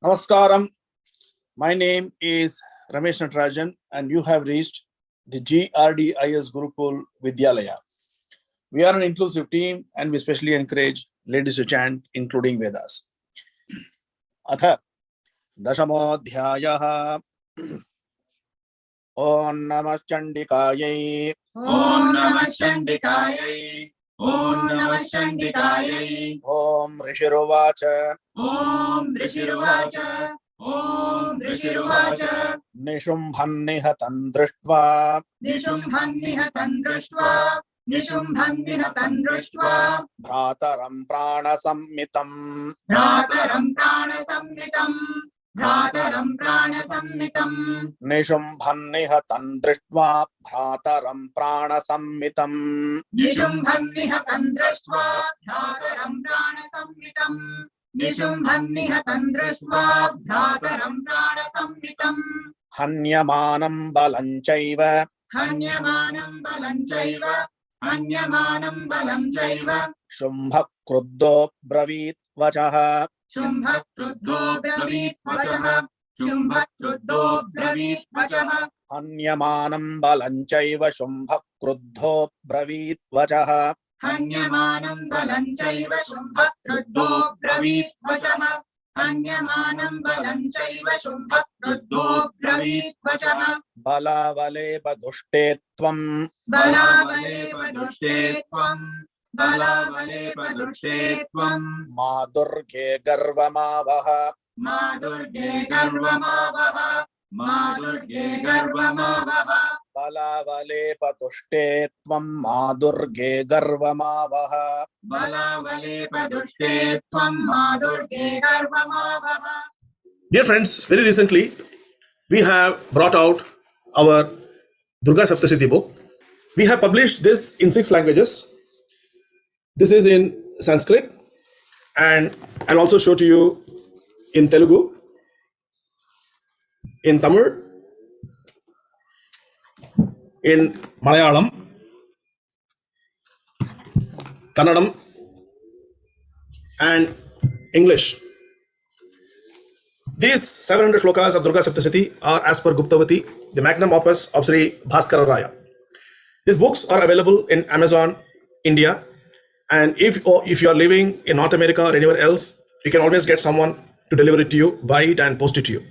Namaskaram. My name is Ramesh Natarajan, and you have reached the GRDIS Gurukul Vidyalaya. We are an inclusive team, and we specially encourage ladies to chant, including Vedas. Atha Dashamodhyayah. Om Namah Chandikayai. Om Namah Chandikayai. Om Namah Chandikayai. Om Rishiruvacha. Om Rishiruvacha. Om Rishiruvacha. Nishumbhannihatan drishtva. Nishumbhannihatan drishtva. Nishumbhannihatan drishtva. Bhrataram pranasammitam. Bhrataram pranasammitam. Bhrataram pranasammitam. Nishumbhannihatan drishtva. Bhrataram pranasammitam. Nishumbhannihatan drishtva. Bhrataram pranasammitam. Nishumbhannihatan drishtva. Bhrataram pranasammitam. Hanyamanam balanchaiva. Hanyamanam balam chaiva. Hanyamanam balam chaiva. Shumbha kruddho bravit vachaha. Shumbha kruddho bravit vachaha. Shumbha kruddho bravit vachaha. Hanyamanam balanchaiva Shumbha kruddho bravit vachaha. Hanyamanam balam chaiva. Shumbha kruddho bravit vachaha. Hanyamanam balam chaiva. Shumbha kruddho bravit vachaha. Balavale badushte tvam. Balavale padushte tvam. Balavale padushte tvam. Ma durge garvamavaha. Ma durge garvamavaha. Ma durge garvamavaha. Balavale padushte tvam. Ma durge garvamavaha. Balavale padushte tvam. Ma durge garvamavaha. Dear friends, very recently we have brought out our Durga Saptashti book. We have published this in 6 languages. This is in Sanskrit, and I'll also show to you in Telugu, in Tamil, in Malayalam, Kannadam, and English. These 700 shlokas of Durga Saptashti are as per Guptavati, the magnum opus of Sri Bhaskara Raya. These books are available in Amazon, India, and if you are living in North America or anywhere else, you can always get someone to deliver it to you, buy it and post it to you.